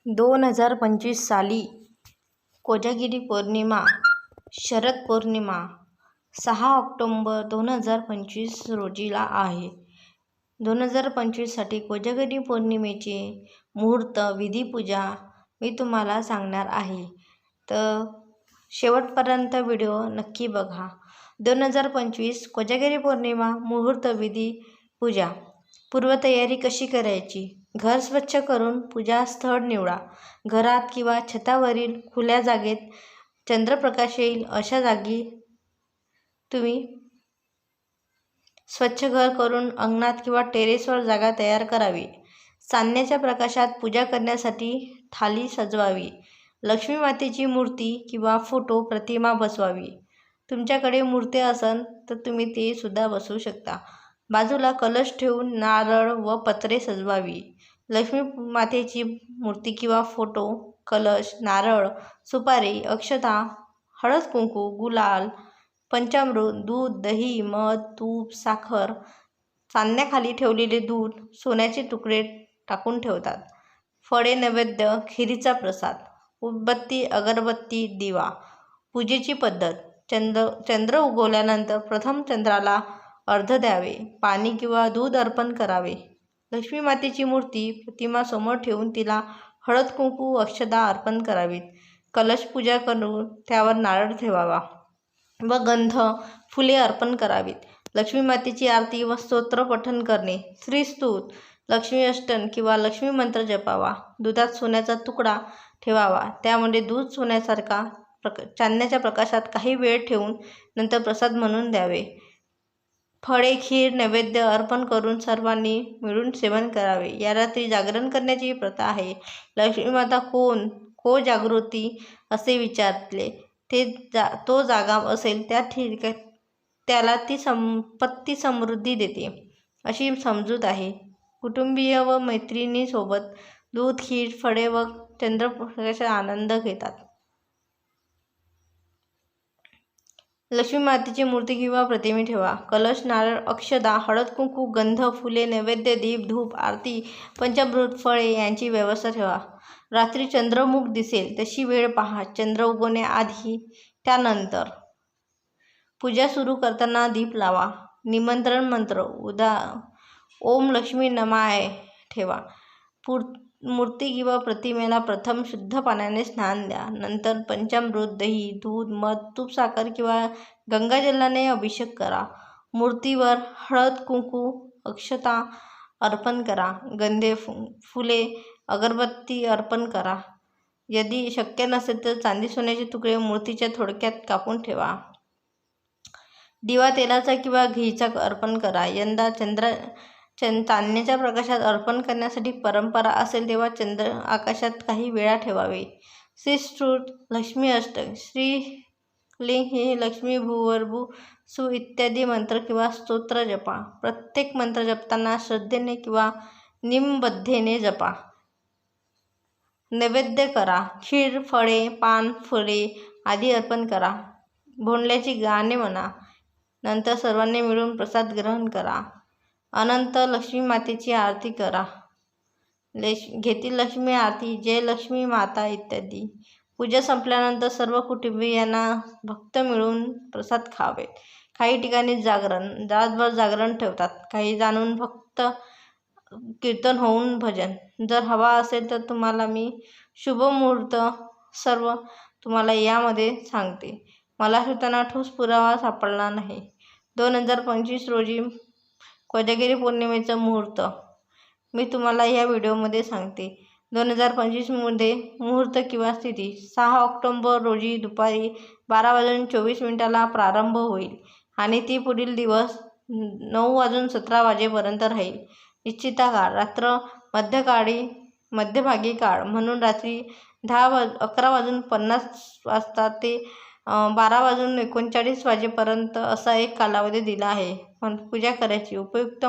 2025 साली कोजागिरी पौर्णिमा शरद पौर्णिमा 6 ऑक्टोबर 2025 रोजीला आहे. 2025 साठी कोजागिरी पौर्णिमेचे मुहूर्त विधी पूजा मी तुम्हाला सांगणार आहे, तर शेवटपर्यंत व्हिडिओ नक्की बघा. 2025 कोजागिरी पौर्णिमा मुहूर्त विधी पूजा. पूर्वतयारी कशी करायची? घर स्वच्छ करून पूजा स्थळ निवडा. घरात किंवा छतावरील खुल्या जागेत चंद्रप्रकाश येईल अशा जागी तुम्ही स्वच्छ घर करून अंगणात किंवा टेरेसवर जागा तयार करावी. चांदण्याच्या प्रकाशात पूजा करण्यासाठी थाली सजवावी. लक्ष्मी मातेची मूर्ती किंवा फोटो प्रतिमा बसवावी. तुमच्याकडे मूर्ती असेल तर तुम्ही ते सुद्धा बसवू शकता. बाजूला कलश ठेवून नारळ व पत्रे सजवावी. लक्ष्मी मातेची मूर्ती किंवा फोटो, कलश, नारळ, सुपारी, अक्षता, हळद कुंकू, गुलाल, पंचामृत, दूध, दही, मध, तूप, साखर, चांदण्याखाली ठेवलेले दूध, सोन्याचे तुकडे टाकून ठेवतात. फळे, नैवेद्य, खिरीचा प्रसाद, उदबत्ती, अगरबत्ती, दिवा. पूजेची पद्धत. चंद्र उगवल्यानंतर प्रथम चंद्राला अर्घ्य द्यावे. पाणी किंवा दूध अर्पण करावे. लक्ष्मी मातेची मूर्ती प्रतिमा समोर ठेवून तिला हळद कुंकू अक्षता अर्पण करावीत. कलश पूजा करून त्यावर नारळ ठेवावा व गंध फुले अर्पण करावीत. लक्ष्मी मातेची आरती व स्तोत्र पठण करणे. श्रीस्तुत, लक्ष्मी अष्टक किंवा लक्ष्मी मंत्र जपावा. दुधात सोन्याचा तुकडा ठेवावा. त्यामध्ये दूध सोन्यासारखा चांदण्याच्या प्रकाशात काही वेळ ठेवून नंतर प्रसाद म्हणून द्यावे. फळे, खीर, नैवेद्य अर्पण करून सर्वांनी मिळून सेवन करावे. या रात्री जागरण करण्याची प्रथा आहे. लक्ष्मी माता कोण? को जागृती असे विचारले तो जागा असेल त्याला ती संपत्ती समृद्धी देते अशी समजूत आहे. कुटुंबीय व मैत्रिणींसोबत दूध, खीर, फळे व चंद्रप्रकाशाचा आनंद घेतात. लक्ष्मी मातेची मूर्ती किंवा प्रतिमे ठेवा. कलश, नारळ, अक्षता, हळद कुंकू, गंध, फुले, नैवेद्य, दीप, धूप, आरती, पंचामृत, फळे यांची व्यवस्था ठेवा. रात्री चंद्रमुख दिसेल तशी वेळ पहा. चंद्र उगवण्याआधी, त्यानंतर. पूजा सुरू करताना दीप लावा. निमंत्रण मंत्र ओम लक्ष्मी नमाय ठेवा. मूर्ती किंवा प्रतिमेला प्रथम शुद्ध पाण्याने स्नान द्या. नंतर पंचामृत, दही, दूध, मध, तूप, साखर किंवा गंगाजलाने अभिषेक करा. मूर्तीवर हळद कुंकू अक्षता अर्पण करा. गंधे, फुले, अगरबत्ती अर्पण करा. यदि शक्य नसेल तर चांदी सोन्याचे तुकडे मूर्तीच्या थोडक्यात कापून ठेवा. दिवा तेलाचा किंवा घीचा अर्पण करा. यंदा चांदण्याच्या प्रकाशात अर्पण करण्यासाठी परंपरा असेल तेव्हा चंद्र आकाशात काही वेळा ठेवावे. श्रीस्तुत, लक्ष्मी अष्टक, श्रीलिंग हे लक्ष्मी भूर्भुवः सु इत्यादी मंत्र किंवा स्तोत्र जपा. प्रत्येक मंत्र जपताना श्रद्धेने किंवा नियमबद्धतेने जपा. नैवेद्य करा. खीर, फळे, पान, फुले आदी अर्पण करा. भोंडल्याची गाणे म्हणा. नंतर सर्वांनी मिळून प्रसाद ग्रहण करा. अनंत लक्ष्मी मातेची आरती करा. घेतील लक्ष्मी आरती, जय लक्ष्मी माता इत्यादी. पूजा संपल्यानंतर सर्व कुटुंबियांना भक्त मिळून प्रसाद खावेत. काही ठिकाणी रातभर जागरण ठेवतात. काही जणांना फक्त कीर्तन होऊन भजन. जर हवा असेल तर तुम्हाला मी शुभ मुहूर्त सर्व तुम्हाला यामध्ये सांगते. मला शोधताना ठोस पुरावा सापडला नाही. 2025 रोजी कोजागिरी पौर्णिमेचा मुहूर्त मी तुम्हाला या व्हिडिओमध्ये सांगते. 2025 मध्ये मुहूर्त किंवा स्थिती 6 ऑक्टोबर रोजी दुपारी 12:24 प्रारंभ होईल आणि ती पुढील दिवस 9:17 वाजेपर्यंत राहील. निश्चित काळ. रात्र मध्यभागी काळ म्हणून रात्री 11:50 ते 12:39 वाजेपर्यंत असा एक कालावधी दिला आहे. पण पूजा करायची उपयुक्त